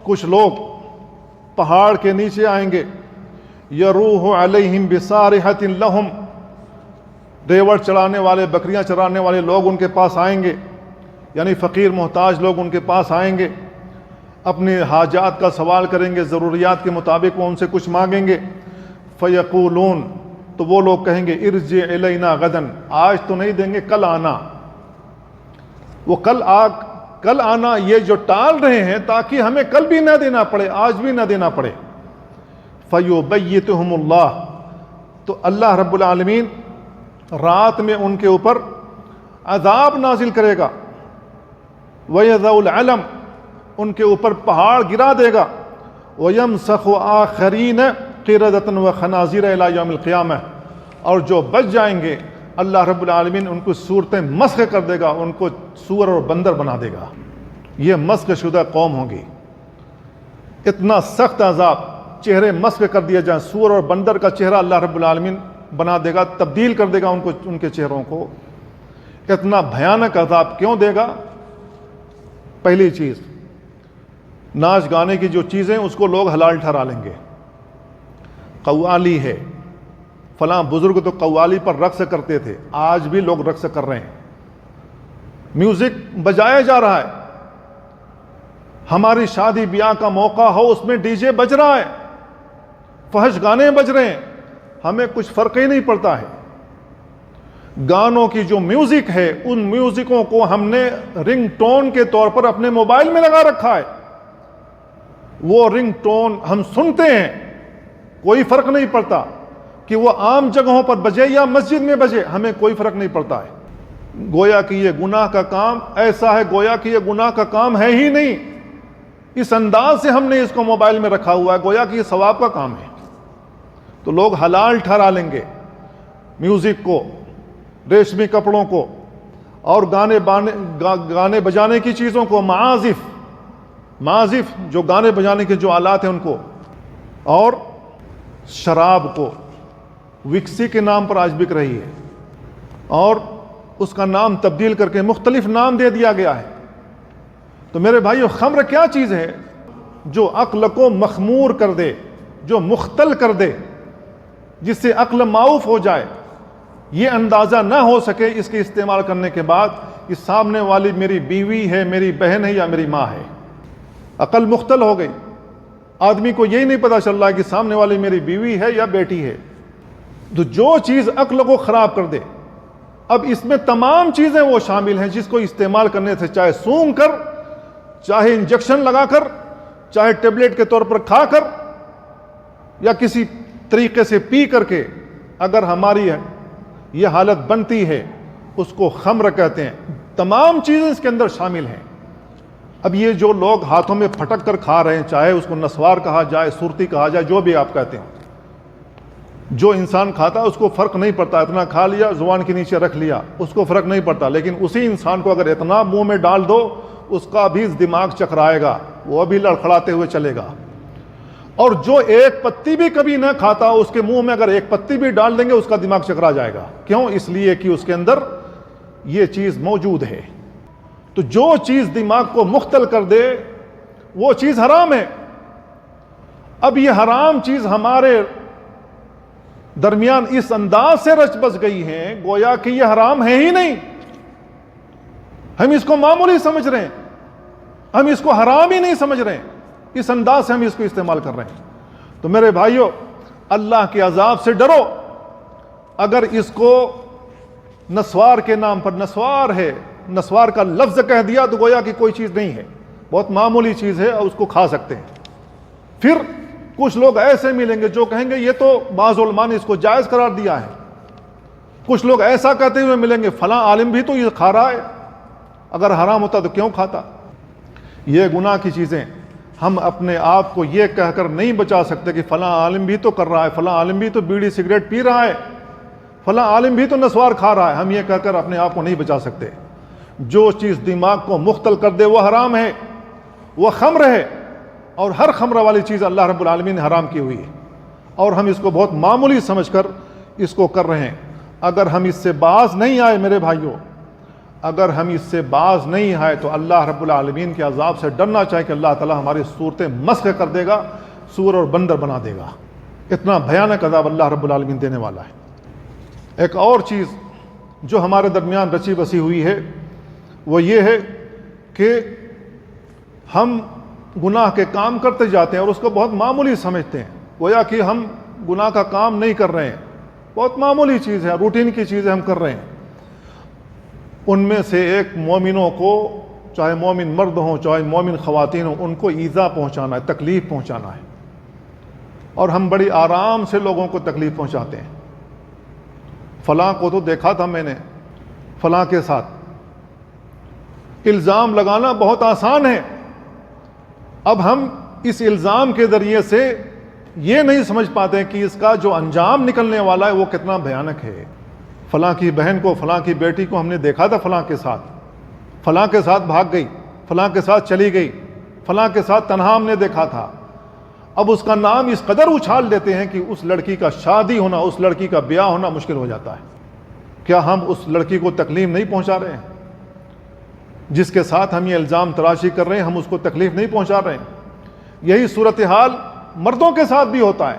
کچھ لوگ پہاڑ کے نیچے آئیں گے، يَرُوحُ عَلَيْهِمْ بِصَارِحَةٍ لَهُمْ، ریوڑ چڑھانے والے، بکریاں چرانے والے لوگ ان کے پاس آئیں گے، یعنی فقیر محتاج لوگ ان کے پاس آئیں گے، اپنے حاجات کا سوال کریں گے، ضروریات کے مطابق وہ ان سے کچھ مانگیں گے. فَيَقُولُونَ، تو وہ لوگ کہیں گے ارجع الینا غدن، آج تو نہیں دیں گے کل آنا. وہ کل آنا یہ جو ٹال رہے ہیں تاکہ ہمیں کل بھی نہ دینا پڑے، آج بھی نہ دینا پڑے. فَيُبَيِّتُهُمُ اللَّهُ، تو اللہ رب العالمین رات میں ان کے اوپر عذاب نازل کرے گا. وَيَذَوْ الْعَلَمْ، ان کے اوپر پہاڑ گرا دے گا. وَيَمْسَخُ آخَرِينَ قِرَدَةً وَخَنَازِيرَ إِلَى يَوْمِ الْقِيَامَةِ، اور جو بچ جائیں گے اللہ رب العالمین ان کو صورتیں مسخ کر دے گا، ان کو سور اور بندر بنا دے گا. یہ مسخ شدہ قوم ہوگی. اتنا سخت عذاب، چہرے مسخ کر دیا جائیں، سور اور بندر کا چہرہ اللہ رب العالمین بنا دے گا، تبدیل کر دے گا ان کے چہروں کو. اتنا بھیانک عذاب کیوں دے گا؟ پہلی چیز، ناچ گانے کی جو چیزیں اس کو لوگ حلال ٹھہرا لیں گے. قوالی ہے، فلاں بزرگ تو قوالی پر رقص کرتے تھے، آج بھی لوگ رقص کر رہے ہیں. میوزک بجایا جا رہا ہے، ہماری شادی بیاہ کا موقع ہو اس میں ڈی جے بج رہا ہے، فحش گانے بج رہے ہیں، ہمیں کچھ فرق ہی نہیں پڑتا ہے. گانوں کی جو میوزک ہے ان میوزکوں کو ہم نے رنگ ٹون کے طور پر اپنے موبائل میں لگا رکھا ہے. وہ رنگ ٹون ہم سنتے ہیں، کوئی فرق نہیں پڑتا کہ وہ عام جگہوں پر بجے یا مسجد میں بجے، ہمیں کوئی فرق نہیں پڑتا ہے. گویا کہ یہ گناہ کا کام ایسا ہے، گویا کہ یہ گناہ کا کام ہے ہی نہیں. اس انداز سے ہم نے اس کو موبائل میں رکھا ہوا ہے، گویا کہ یہ ثواب کا کام ہے. تو لوگ حلال ٹھہرا لیں گے میوزک کو، ریشمی کپڑوں کو، اور گانے بجانے کی چیزوں کو، معازف جو گانے بجانے کے جو آلات ہیں ان کو، اور شراب کو. وکسی کے نام پر آج بک رہی ہے اور اس کا نام تبدیل کر کے مختلف نام دے دیا گیا ہے. تو میرے بھائیو، خمر کیا چیز ہے جو عقل کو مخمور کر دے، جو مختل کر دے، جس سے عقل معوف ہو جائے. یہ اندازہ نہ ہو سکے اس کے استعمال کرنے کے بعد کہ سامنے والی میری بیوی ہے، میری بہن ہے یا میری ماں ہے. عقل مختل ہو گئی، آدمی کو یہی نہیں پتا چل رہا کہ سامنے والی میری بیوی ہے یا بیٹی ہے. تو جو چیز عقل کو خراب کر دے، اب اس میں تمام چیزیں وہ شامل ہیں جس کو استعمال کرنے سے، چاہے سونگھ کر، چاہے انجیکشن لگا کر، چاہے ٹیبلٹ کے طور پر کھا کر، یا کسی طریقے سے پی کر کے، اگر ہماری یہ حالت بنتی ہے اس کو خمر کہتے ہیں. تمام چیزیں اس کے اندر شامل ہیں. اب یہ جو لوگ ہاتھوں میں پھٹک کر کھا رہے ہیں، چاہے اس کو نسوار کہا جائے، سرتی کہا جائے، جو بھی آپ کہتے ہیں، جو انسان کھاتا ہے اس کو فرق نہیں پڑتا، اتنا کھا لیا، زبان کے نیچے رکھ لیا، اس کو فرق نہیں پڑتا. لیکن اسی انسان کو اگر اتنا منہ میں ڈال دو، اس کا بھی دماغ چکرائے گا، وہ بھی لڑکھڑاتے ہوئے چلے گا، اور جو ایک پتی بھی کبھی نہ کھاتا اس کے منہ میں اگر ایک پتی بھی ڈال دیں گے اس کا دماغ چکرا جائے گا. کیوں؟ اس لیے کہ اس کے اندر یہ چیز موجود ہے. تو جو چیز دماغ کو مختل کر دے وہ چیز حرام ہے. اب یہ حرام چیز ہمارے درمیان اس انداز سے رچ بس گئی ہے گویا کہ یہ حرام ہے ہی نہیں، ہم اس کو معمولی سمجھ رہے ہیں، ہم اس کو حرام ہی نہیں سمجھ رہے ہیں، اس انداز سے ہم اس کو استعمال کر رہے ہیں. تو میرے بھائیو، اللہ کے عذاب سے ڈرو. اگر اس کو نسوار کے نام پر، نسوار ہے، نسوار کا لفظ کہہ دیا تو گویا کہ کوئی چیز نہیں ہے، بہت معمولی چیز ہے اور اس کو کھا سکتے ہیں. پھر کچھ لوگ ایسے ملیں گے جو کہیں گے یہ تو بعض علماء نے اس کو جائز قرار دیا ہے. کچھ لوگ ایسا کہتے ہوئے ملیں گے فلاں عالم بھی تو یہ کھا رہا ہے، اگر حرام ہوتا تو کیوں کھاتا. یہ گناہ کی چیزیں ہم اپنے آپ کو یہ کہہ کر نہیں بچا سکتے کہ فلاں عالم بھی تو کر رہا ہے، فلاں عالم بھی تو بیڑی سگریٹ پی رہا ہے، فلاں عالم بھی تو نسوار کھا رہا ہے. ہم یہ کہہ کر اپنے آپ کو نہیں بچا سکتے. جو چیز دماغ کو مختل کر دے وہ حرام ہے، وہ خمر ہے، اور ہر خمر والی چیز اللہ رب العالمین نے حرام کی ہوئی ہے، اور ہم اس کو بہت معمولی سمجھ کر اس کو کر رہے ہیں. اگر ہم اس سے باز نہیں آئے میرے بھائیوں، اگر ہم اس سے باز نہیں آئے تو اللہ رب العالمین کے عذاب سے ڈرنا چاہیے کہ اللہ تعالیٰ ہماری صورتیں مسخ کر دے گا، سور اور بندر بنا دے گا. اتنا بھیانک عذاب اللہ رب العالمین دینے والا ہے. ایک اور چیز جو ہمارے درمیان رچی بسی ہوئی ہے وہ یہ ہے کہ ہم گناہ کے کام کرتے جاتے ہیں اور اس کو بہت معمولی سمجھتے ہیں، گویا کہ ہم گناہ کا کام نہیں کر رہے ہیں، بہت معمولی چیز ہے، روٹین کی چیزیں ہم کر رہے ہیں. ان میں سے ایک مومنوں کو، چاہے مومن مرد ہوں چاہے مومن خواتین ہوں، ان کو ایذا پہنچانا ہے، تکلیف پہنچانا ہے، اور ہم بڑی آرام سے لوگوں کو تکلیف پہنچاتے ہیں. فلاں کو تو دیکھا تھا میں نے، فلاں کے ساتھ الزام لگانا بہت آسان ہے. اب ہم اس الزام کے ذریعے سے یہ نہیں سمجھ پاتے کہ اس کا جو انجام نکلنے والا ہے وہ کتنا بھیانک ہے. فلاں کی بہن کو، فلاں کی بیٹی کو ہم نے دیکھا تھا فلاں کے ساتھ، فلاں کے ساتھ بھاگ گئی، فلاں کے ساتھ چلی گئی، فلاں کے ساتھ تنہا ہم نے دیکھا تھا. اب اس کا نام اس قدر اچھال دیتے ہیں کہ اس لڑکی کا شادی ہونا، اس لڑکی کا بیاہ ہونا مشکل ہو جاتا ہے. کیا ہم اس لڑکی کو تکلیف نہیں پہنچا رہے ہیں؟ جس کے ساتھ ہم یہ الزام تراشی کر رہے ہیں ہم اس کو تکلیف نہیں پہنچا رہے ہیں؟ یہی صورتحال مردوں کے ساتھ بھی ہوتا ہے.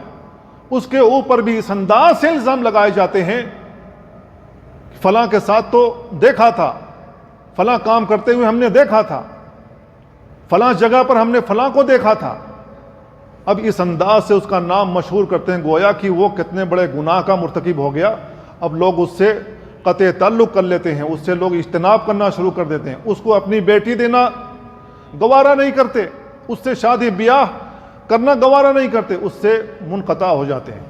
اس کے اوپر بھی اس انداز سے الزام لگائے جاتے ہیں، فلاں کے ساتھ تو دیکھا تھا، فلاں کام کرتے ہوئے ہم نے دیکھا تھا، فلاں جگہ پر ہم نے فلاں کو دیکھا تھا. اب اس انداز سے اس کا نام مشہور کرتے ہیں گویا کہ وہ کتنے بڑے گناہ کا مرتکب ہو گیا. اب لوگ اس سے قطع تعلق کر لیتے ہیں، اس سے لوگ اجتناب کرنا شروع کر دیتے ہیں، اس کو اپنی بیٹی دینا گوارا نہیں کرتے، اس سے شادی بیاہ کرنا گوارا نہیں کرتے، اس سے منقطع ہو جاتے ہیں.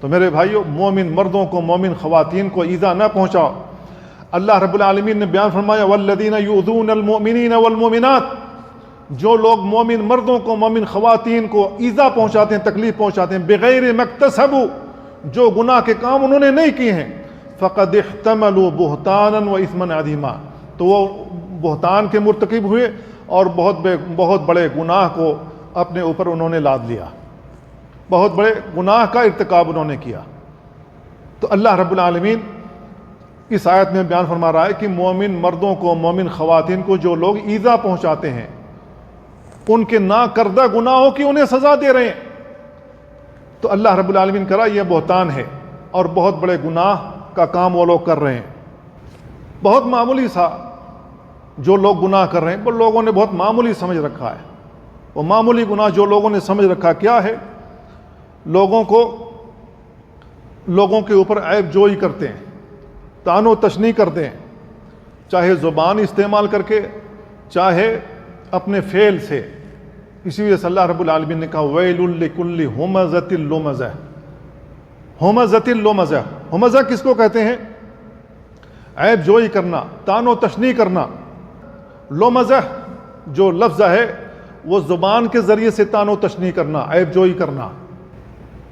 تو میرے بھائیو، مومن مردوں کو، مومن خواتین کو ایذا نہ پہنچاؤ. اللہ رب العالمین نے بیان فرمایا والذین یؤذون المؤمنین والمؤمنات، جو لوگ مومن مردوں کو، مومن خواتین کو ایذا پہنچاتے ہیں، تکلیف پہنچاتے ہیں، بغیر مکتسبوا، جو گناہ کے کام انہوں نے نہیں کیے ہیں، فقد احتملوا بہتانا واثما عظیما، تو وہ بہتان کے مرتکب ہوئے اور بہت بڑے گناہ کو اپنے اوپر انہوں نے لاد لیا، بہت بڑے گناہ کا ارتکاب انہوں نے کیا. تو اللہ رب العالمین اس آیت میں بیان فرما رہا ہے کہ مومن مردوں کو، مومن خواتین کو جو لوگ ایذا پہنچاتے ہیں ان کے نا کردہ گناہوں کی انہیں سزا دے رہے ہیں. تو اللہ رب العالمین کرا یہ بہتان ہے اور بہت بڑے گناہ کا کام وہ لوگ کر رہے ہیں. بہت معمولی سا جو لوگ گناہ کر رہے ہیں وہ لوگوں نے بہت معمولی سمجھ رکھا ہے. وہ معمولی گناہ جو لوگوں نے سمجھ رکھا کیا ہے، لوگوں کے اوپر عیب جوئی کرتے ہیں، طعن و تشنیع کرتے ہیں، چاہے زبان استعمال کر کے چاہے اپنے فعل سے. اسی وجہ سے اللہ رب العالمین نے کہا ویل لکل ہمزۃ لمزہ. ہمزۃ لمزہ، ہمزہ کس کو کہتے ہیں؟ عیب جوئی کرنا، طعن و تشنیع کرنا. لمزہ جو لفظ ہے وہ زبان کے ذریعے سے طعن و تشنیع کرنا، عیب جوئی کرنا.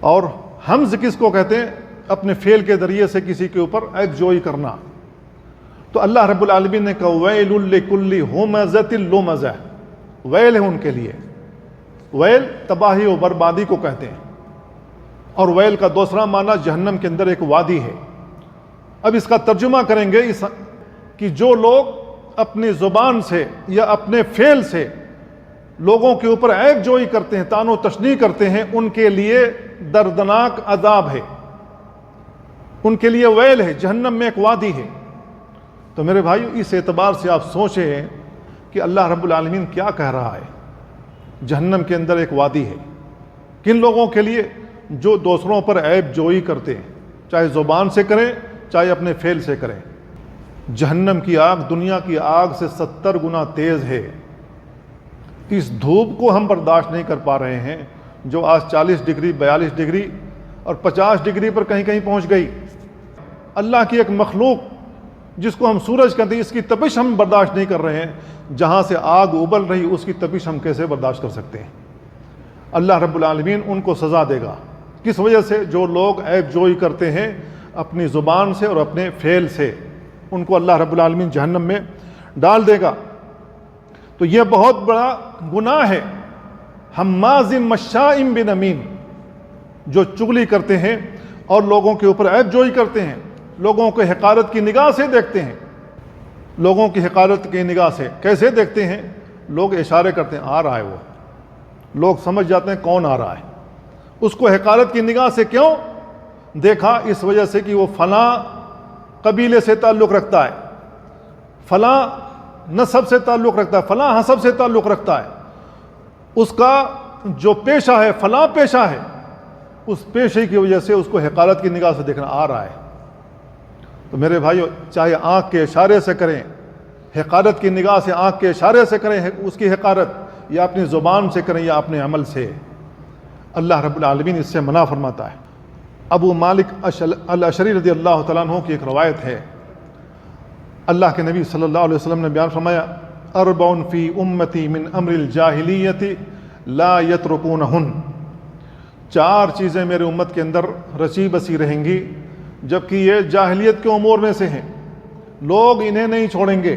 اور حمز کس کو کہتے ہیں؟ اپنے فعل کے ذریعے سے کسی کے اوپر عیب جوئی کرنا. تو اللہ رب العالمین نے کہا ویل لکل ہمزۃ لمزہ، ویل ہے ان کے لیے. ویل تباہی و بربادی کو کہتے ہیں, اور ویل کا دوسرا معنی جہنم کے اندر ایک وادی ہے. اب اس کا ترجمہ کریں گے کہ جو لوگ اپنی زبان سے یا اپنے فعل سے لوگوں کے اوپر عیب جوئی کرتے ہیں, طعن و تشنیع کرتے ہیں, ان کے لیے دردناک عذاب ہے, ان کے لیے ویل ہے, جہنم میں ایک وادی ہے. تو میرے بھائیو, اس اعتبار سے آپ سوچیں کہ اللہ رب العالمین کیا کہہ رہا ہے. جہنم کے اندر ایک وادی ہے. کن لوگوں کے لیے؟ جو دوسروں پر عیب جوئی کرتے ہیں, چاہے زبان سے کریں چاہے اپنے فعل سے کریں. جہنم کی آگ دنیا کی آگ سے 70 گنا تیز ہے. اس دھوپ کو ہم برداشت نہیں کر پا رہے ہیں جو آج 40 ڈگری 42 ڈگری اور 50 ڈگری پر کہیں کہیں پہنچ گئی. اللہ کی ایک مخلوق جس کو ہم سورج کہتے ہیں, اس کی تپش ہم برداشت نہیں کر رہے ہیں. جہاں سے آگ ابل رہی اس کی تپش ہم کیسے برداشت کر سکتے ہیں؟ اللہ رب العالمین ان کو سزا دے گا. کس وجہ سے؟ جو لوگ عیب جوئی کرتے ہیں اپنی زبان سے اور اپنے فعل سے, ان کو اللہ رب العالمین جہنم میں ڈال دے گا. تو یہ بہت بڑا گناہ ہے. حماز مشاء بنمیم, جو چغلی کرتے ہیں اور لوگوں کے اوپر عیب جوئی کرتے ہیں, لوگوں کو حقارت کی نگاہ سے دیکھتے ہیں. لوگوں کی حقارت کی نگاہ سے کیسے دیکھتے ہیں؟ لوگ اشارے کرتے ہیں, آ رہا ہے وہ, لوگ سمجھ جاتے ہیں کون آ رہا ہے. اس کو حقارت کی نگاہ سے کیوں دیکھا؟ اس وجہ سے کہ وہ فلاں قبیلے سے تعلق رکھتا ہے, فلاں نسب سے تعلق رکھتا ہے, فلاں حسب سے تعلق رکھتا ہے. اس کا جو پیشہ ہے فلاں پیشہ ہے, اس پیشے کی وجہ سے اس کو حقارت کی نگاہ سے دیکھنا آ رہا ہے. تو میرے بھائیو, چاہے آنکھ کے اشارے سے کریں, حقارت کی نگاہ سے آنکھ کے اشارے سے کریں اس کی حقارت, یا اپنی زبان سے کریں یا اپنے عمل سے, اللہ رب العالمین اس سے منع فرماتا ہے. ابو مالک الاشعری رضی اللہ تعالیٰ عنہ کی ایک روایت ہے, اللہ کے نبی صلی اللہ علیہ وسلم نے بیان فرمایا, اربع فی امتی من امر الجاہلیت لا یترکونہن. 4 چیزیں میرے امت کے اندر رچی بسی رہیں گی جبکہ یہ جاہلیت کے امور میں سے ہیں, لوگ انہیں نہیں چھوڑیں گے.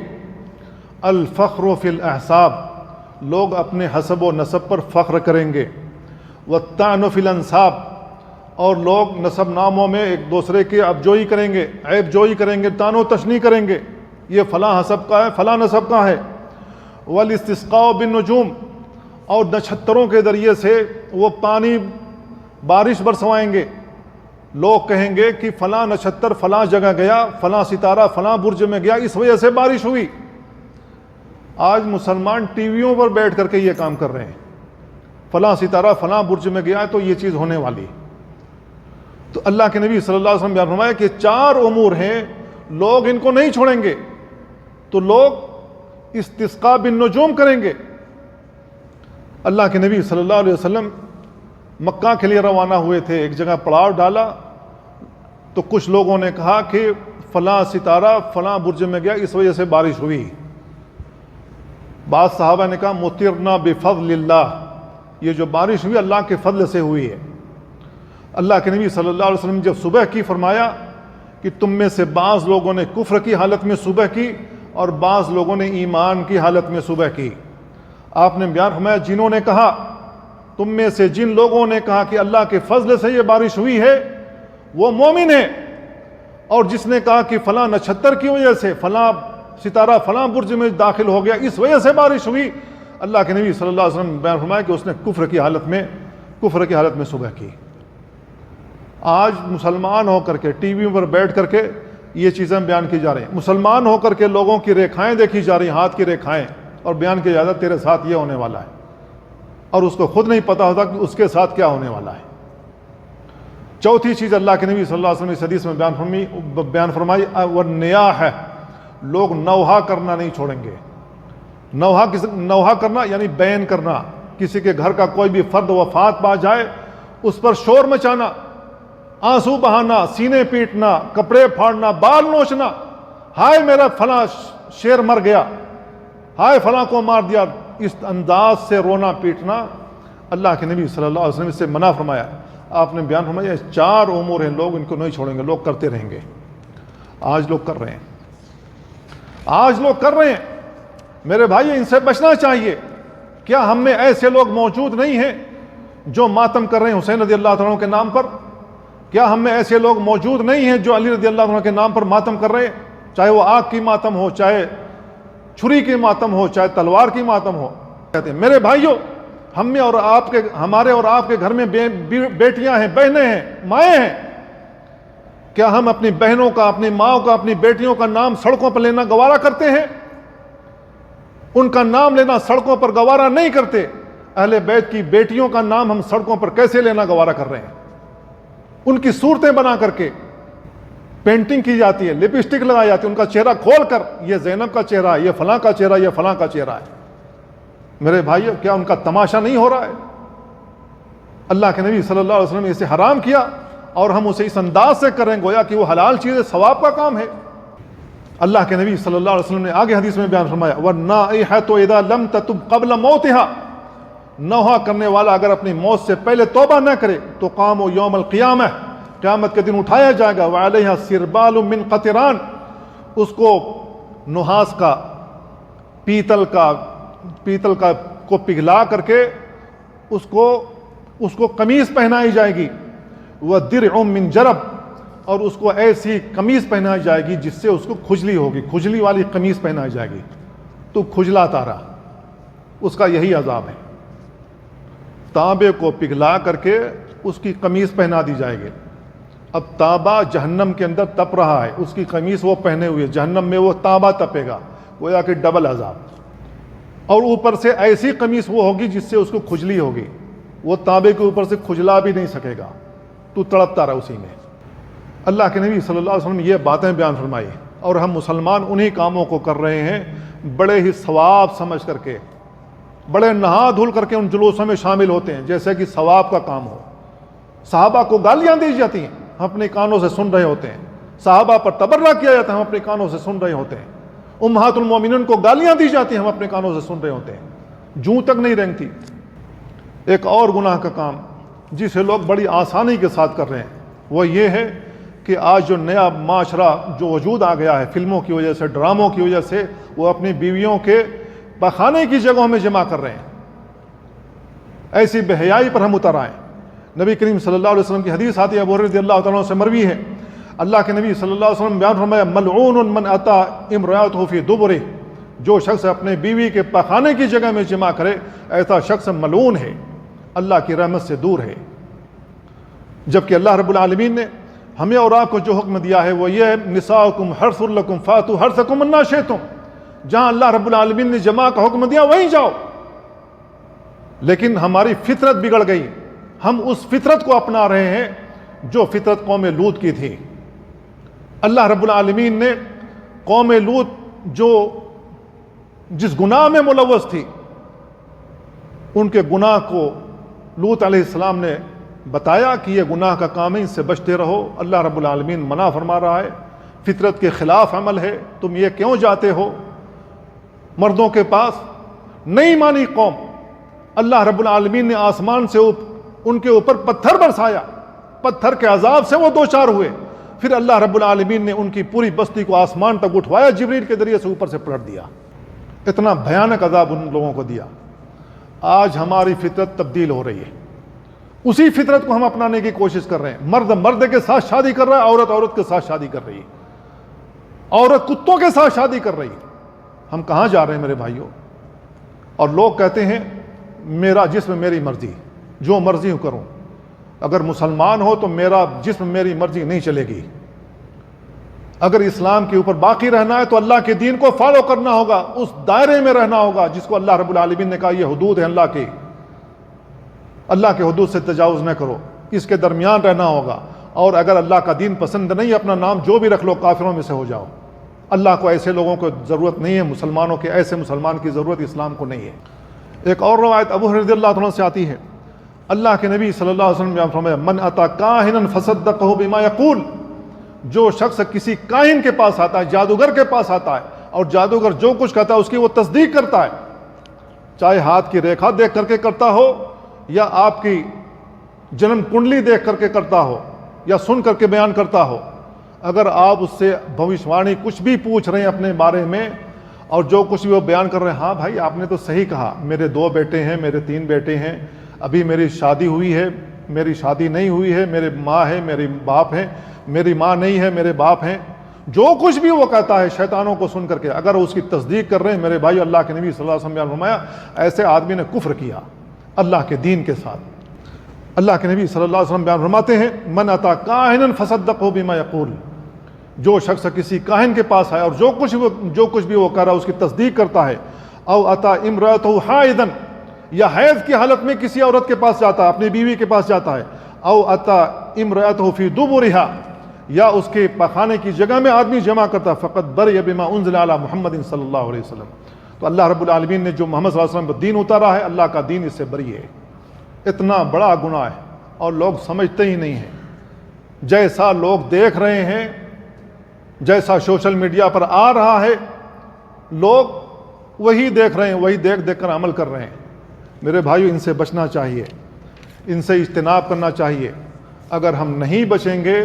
الفخر فی الاحساب, لوگ اپنے حسب و نسب پر فخر کریں گے. والطعن فی الانساب, اور لوگ نسب ناموں میں ایک دوسرے کی ابجوئی کریں گے, عیب جوئی کریں گے, طعن و تشنیع کریں گے, یہ فلاں حسب کا ہے فلاں نسب کا ہے. والاستسقاء بالنجوم, اور نچھتروں کے ذریعے سے وہ پانی بارش برسوائیں گے. لوگ کہیں گے کہ فلاں نچھتر فلاں جگہ گیا, فلاں ستارہ فلاں برج میں گیا, اس وجہ سے بارش ہوئی. آج مسلمان ٹی ویوں پر بیٹھ کر کے یہ کام کر رہے ہیں, فلاں ستارہ فلاں برج میں گیا تو یہ چیز ہونے والی. تو اللہ کے نبی صلی اللہ علیہ وسلم بیان فرمایا کہ 4 امور ہیں, لوگ ان کو نہیں چھوڑیں گے. تو لوگ استسقاء بالنجوم کریں گے. اللہ کے نبی صلی اللہ علیہ وسلم مکہ کے لیے روانہ ہوئے تھے, ایک جگہ پڑاؤ ڈالا تو کچھ لوگوں نے کہا کہ فلاں ستارہ فلاں برج میں گیا اس وجہ سے بارش ہوئی. بعض صحابہ نے کہا مطرنا بفضل اللہ, یہ جو بارش ہوئی اللہ کے فضل سے ہوئی ہے. اللہ کے نبی صلی اللہ علیہ وسلم نے جب صبح کی فرمایا کہ تم میں سے بعض لوگوں نے کفر کی حالت میں صبح کی اور بعض لوگوں نے ایمان کی حالت میں صبح کی. آپ نے بیان فرمایا جنہوں نے کہا, تم میں سے جن لوگوں نے کہا کہ اللہ کے فضل سے یہ بارش ہوئی ہے وہ مومن ہے, اور جس نے کہا کہ فلاں نچھتر کی وجہ سے فلاں ستارہ فلاں برج میں داخل ہو گیا اس وجہ سے بارش ہوئی, اللہ کے نبی صلی اللہ علیہ وسلم نے بیان فرمایا کہ اس نے کفر کی حالت میں صبح کی. آج مسلمان ہو کر کے ٹی وی پر بیٹھ کر کے یہ چیزیں بیان کی جا رہی ہیں, مسلمان ہو کر کے لوگوں کی ریکھائیں دیکھی جا رہی ہیں, ہاتھ کی ریکھائیں, اور بیان کیا جاتا ہے تیرے ساتھ یہ ہونے والا ہے, اور اس کو خود نہیں پتا ہوتا کہ اس کے ساتھ کیا ہونے والا ہے. چوتھی چیز اللہ کے نبی صلی اللہ علیہ وسلم اس حدیث میں بیان فرمائی, والنیاح ہے, لوگ نوحہ کرنا نہیں چھوڑیں گے. نوحہ کرنا یعنی بیان کرنا, کسی کے گھر کا کوئی بھی فرد وفات پا جائے اس پر شور مچانا, آنسو بہانا, سینے پیٹنا, کپڑے پھاڑنا, بال نوچنا, ہائے میرا فلاں شیر مر گیا, ہائے فلاں کو مار دیا, اس انداز سے رونا پیٹنا اللہ کے نبی صلی اللہ علیہ وسلم سے منع فرمایا. آپ نے بیان فرمایا 4 امور ہیں, لوگ ان کو نہیں چھوڑیں گے, لوگ کرتے رہیں گے. آج لوگ کر رہے ہیں. میرے بھائی ان سے بچنا چاہیے. کیا ہم میں ایسے لوگ موجود نہیں ہیں جو ماتم کر رہے ہیں حسین رضی اللہ تعالیٰ کے نام پر؟ کیا ہم میں ایسے لوگ موجود نہیں ہیں جو علی رضی اللہ عنہ کے نام پر ماتم کر رہے ہیں؟ چاہے وہ آگ کی ماتم ہو، چاہے چھری کی ماتم ہو، چاہے تلوار کی ماتم ہو۔ کہتے ہیں میرے بھائیوں، ہمارے اور آپ کے گھر میں بیٹیاں ہیں، بہنیں ہیں، مائیں ہیں، کیا ہم اپنی بہنوں کا، اپنی ماں کا، اپنی بیٹیوں کا نام سڑکوں پر لینا گوارا کرتے ہیں؟ ان کا نام لینا سڑکوں پر گوارا نہیں کرتے۔ اہل بیت کی بیٹیوں کا نام ہم سڑکوں پر کیسے لینا گوارا کر رہے ہیں؟ ان کی صورتیں بنا کر کے پینٹنگ کی جاتی ہے، لپسٹک لگائی جاتی ہے، ان کا چہرہ کھول کر یہ زینب کا چہرہ ہے، یہ فلاں کا چہرہ، یہ فلاں کا چہرہ ہے۔ میرے بھائیو، کیا ان کا تماشا نہیں ہو رہا ہے؟ اللہ کے نبی صلی اللہ علیہ وسلم نے اسے حرام کیا اور ہم اسے اس انداز سے کریں گویا کہ وہ حلال چیز ہے، ثواب کا کام ہے۔ اللہ کے نبی صلی اللہ علیہ وسلم نے آگے حدیث میں بیان فرمایا وَالنَّائِحَةُ إِذَا لَمْ تَتُبْ قَبْلَ مَوْتِهَا، نوحہ کرنے والا اگر اپنی موت سے پہلے توبہ نہ کرے تو قام یوم القیامہ، قیامت کے دن اٹھایا جائے گا، وَعَلَيْهَا سِرْبَالٌ مِّن قَطِرَانٍ، اس کو نحاس کا، پیتل کا کو پگھلا کر کے اس کو قمیص پہنائی جائے گی، وَدِرْعٌ مِّن جَرَب، اور اس کو ایسی قمیص پہنائی جائے گی جس سے اس کو کھجلی ہوگی، کھجلی والی قمیص پہنائی جائے گی، تو کھجلاتا رہا، اس کا یہی عذاب ہے۔ تانبے کو پگھلا کر کے اس کی قمیص پہنا دی جائے گی۔ اب تانبا جہنم کے اندر تپ رہا ہے، اس کی قمیص وہ پہنے ہوئے، جہنم میں وہ تانبا تپے گا، گویا کہ ڈبل عذاب، اور اوپر سے ایسی قمیص وہ ہوگی جس سے اس کو کھجلی ہوگی، وہ تانبے کے اوپر سے کھجلا بھی نہیں سکے گا، تو تڑپتا رہا اسی میں۔ اللہ کے نبی صلی اللہ علیہ وسلم یہ باتیں بیان فرمائی، اور ہم مسلمان انہی کاموں کو کر رہے ہیں بڑے ہی ثواب سمجھ کر کے، بڑے نہا دھل کر کے ان جلوسوں میں شامل ہوتے ہیں جیسے کہ ثواب کا کام ہو۔ صحابہ کو گالیاں دی جاتی ہیں، ہم اپنے کانوں سے سن رہے ہوتے ہیں، صحابہ پر تبرہ کیا جاتا ہے، ہم اپنے کانوں سے سن رہے ہوتے ہیں، امہات المومنین کو گالیاں دی جاتی ہیں، ہم اپنے کانوں سے سن رہے ہوتے ہیں، جوں تک نہیں رینگتی۔ ایک اور گناہ کا کام جسے لوگ بڑی آسانی کے ساتھ کر رہے ہیں وہ یہ ہے کہ آج جو نیا معاشرہ جو وجود آ گیا ہے فلموں کی وجہ سے، ڈراموں کی وجہ سے، وہ اپنی بیویوں کے پخانے کی جگہوں میں جمع کر رہے ہیں۔ ایسی بے حیائی پر ہم اتر آئیں۔ نبی کریم صلی اللہ علیہ وسلم کی حدیث آتی ہے، ابو رضی اللہ تعالیٰ عنہ سے مروی ہے، اللہ کے نبی صلی اللہ علیہ وسلم بیان فرمایا ملعون من اتی امرأته فی دبرہ، جو شخص اپنے بیوی کے پخانے کی جگہ میں جمع کرے ایسا شخص ملعون ہے، اللہ کی رحمت سے دور ہے۔ جبکہ اللہ رب العالمین نے ہمیں اور آپ کو جو حکم دیا ہے وہ یہ ہے نساؤکم حرث لکم فاتوا حرثکم انا شئتم، جہاں اللہ رب العالمین نے جمع کا حکم دیا وہیں جاؤ۔ لیکن ہماری فطرت بگڑ گئی، ہم اس فطرت کو اپنا رہے ہیں جو فطرت قوم لوط کی تھی۔ اللہ رب العالمین نے قوم لوط جو جس گناہ میں ملوث تھی، ان کے گناہ کو لوط علیہ السلام نے بتایا کہ یہ گناہ کا کام ہے، اس سے بچتے رہو، اللہ رب العالمین منع فرما رہا ہے، فطرت کے خلاف عمل ہے، تم یہ کیوں جاتے ہو مردوں کے پاس؟ نہیں مانی قوم، اللہ رب العالمین نے آسمان سے ان کے اوپر پتھر برسایا، پتھر کے عذاب سے وہ دوچار ہوئے، پھر اللہ رب العالمین نے ان کی پوری بستی کو آسمان تک اٹھوایا، جبریل کے ذریعے سے اوپر سے پلٹ دیا، اتنا بھیانک عذاب ان لوگوں کو دیا۔ آج ہماری فطرت تبدیل ہو رہی ہے، اسی فطرت کو ہم اپنانے کی کوشش کر رہے ہیں۔ مرد مرد کے ساتھ شادی کر رہا ہے، عورت عورت کے ساتھ شادی کر رہی ہے، عورت کتوں کے ساتھ شادی کر رہی ہے۔ ہم کہاں جا رہے ہیں میرے بھائیوں؟ اور لوگ کہتے ہیں میرا جسم میری مرضی، جو مرضی کروں۔ اگر مسلمان ہو تو میرا جسم میری مرضی نہیں چلے گی۔ اگر اسلام کے اوپر باقی رہنا ہے تو اللہ کے دین کو فالو کرنا ہوگا، اس دائرے میں رہنا ہوگا جس کو اللہ رب العالمین نے کہا یہ حدود ہے اللہ کی، اللہ کے حدود سے تجاوز نہ کرو، اس کے درمیان رہنا ہوگا۔ اور اگر اللہ کا دین پسند نہیں، اپنا نام جو بھی رکھ لو، کافروں میں سے ہو جاؤ۔ اللہ کو ایسے لوگوں کو ضرورت نہیں ہے، مسلمانوں کے ایسے مسلمان کی ضرورت اسلام کو نہیں ہے۔ ایک اور روایت ابو رضی اللہ عنہ سے آتی ہے، اللہ کے نبی صلی اللہ علیہ وسلم نے فرمایا من اتی کاہنا فصدقہ بما یقول، جو شخص کسی کاہن کے پاس آتا ہے، جادوگر کے پاس آتا ہے، اور جادوگر جو کچھ کہتا ہے اس کی وہ تصدیق کرتا ہے، چاہے ہاتھ کی ریکھا دیکھ کر کے کرتا ہو یا آپ کی جنم کنڈلی دیکھ کر کے کرتا ہو یا سن کر کے بیان کرتا ہو، اگر آپ اس سے بھوشوانی کچھ بھی پوچھ رہے ہیں اپنے بارے میں اور جو کچھ بھی وہ بیان کر رہے ہیں، ہاں بھائی آپ نے تو صحیح کہا، میرے 2 بیٹے ہیں، میرے 3 بیٹے ہیں، ابھی میری شادی ہوئی ہے، میری شادی نہیں ہوئی ہے، میرے ماں ہے، میری باپ ہے، میری ماں نہیں ہے، میرے باپ ہیں، جو کچھ بھی وہ کہتا ہے شیطانوں کو سن کر کے اگر اس کی تصدیق کر رہے ہیں، میرے بھائی اللہ کے نبی صلی اللہ علیہ وسلم نے فرمایا ایسے آدمی نے کفر کیا اللہ کے دین کے ساتھ۔ اللہ کے نبی صلی اللہ علیہ وسلم بیان فرماتے ہیں من اتی کاہنا فصدقه بما یقول، جو شخص کسی کاہن کے پاس آیا اور جو کچھ بھی وہ کر رہا ہے اس کی تصدیق کرتا ہے، او اتی امرأته حائضا، یا حیض کی حالت میں کسی عورت کے پاس جاتا ہے، اپنی بیوی کے پاس جاتا ہے، او اتی امرأته فی دبرها، یا اس کے پخانے کی جگہ میں آدمی جمع کرتا، فقط بری بما انزل علی محمد صلی اللہ علیہ وسلم، تو اللہ رب العالمین نے جو محمد صلی اللہ علیہ وسلم پر دین اتارا ہے، اللہ کا دین اس سے بری ہے۔ اتنا بڑا گناہ ہے اور لوگ سمجھتے ہی نہیں ہیں، جیسا لوگ دیکھ رہے ہیں، جیسا سوشل میڈیا پر آ رہا ہے، لوگ وہی دیکھ رہے ہیں، وہی دیکھ کر عمل کر رہے ہیں۔ میرے بھائیو، ان سے بچنا چاہیے، ان سے اجتناب کرنا چاہیے۔ اگر ہم نہیں بچیں گے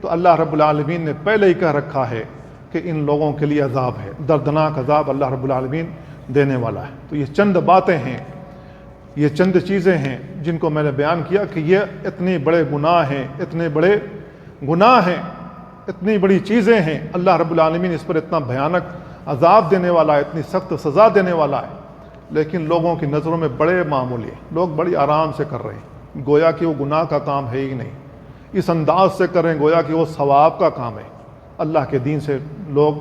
تو اللہ رب العالمین نے پہلے ہی کہہ رکھا ہے کہ ان لوگوں کے لیے عذاب ہے، دردناک عذاب اللہ رب العالمین دینے والا ہے۔ تو یہ چند باتیں ہیں، یہ چند چیزیں ہیں جن کو میں نے بیان کیا کہ یہ اتنے بڑے گناہ ہیں، اتنے بڑے گناہ ہیں، اتنی بڑی چیزیں ہیں، اللہ رب العالمین اس پر اتنا بھیانک عذاب دینے والا ہے، اتنی سخت سزا دینے والا ہے، لیکن لوگوں کی نظروں میں بڑے معمولی ہیں، لوگ بڑی آرام سے کر رہے ہیں، گویا کہ وہ گناہ کا کام ہے ہی نہیں، اس انداز سے کر رہے ہیں گویا کہ وہ ثواب کا کام ہے۔ اللہ کے دین سے لوگ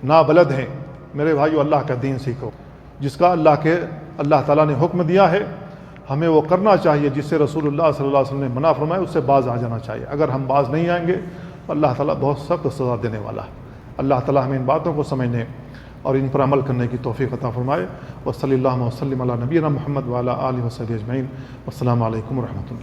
نابلد ہیں۔ میرے بھائیو، اللہ کا دین سیکھو، جس کا اللہ تعالیٰ نے حکم دیا ہے ہمیں وہ کرنا چاہیے، جس سے رسول اللہ صلی اللہ علیہ وسلم نے منع فرمایا اس سے باز آ جانا چاہیے۔ اگر ہم باز نہیں آئیں گے تو اللہ تعالیٰ بہت سخت سزا دینے والا ہے۔ اللہ تعالیٰ ہمیں ان باتوں کو سمجھنے اور ان پر عمل کرنے کی توفیق عطا فرمائے۔ وصلی اللہ وسلم علی نبینا محمد وعلی آلہ وصحبہ اجمعین۔ السلام علیکم ورحمۃ اللہ۔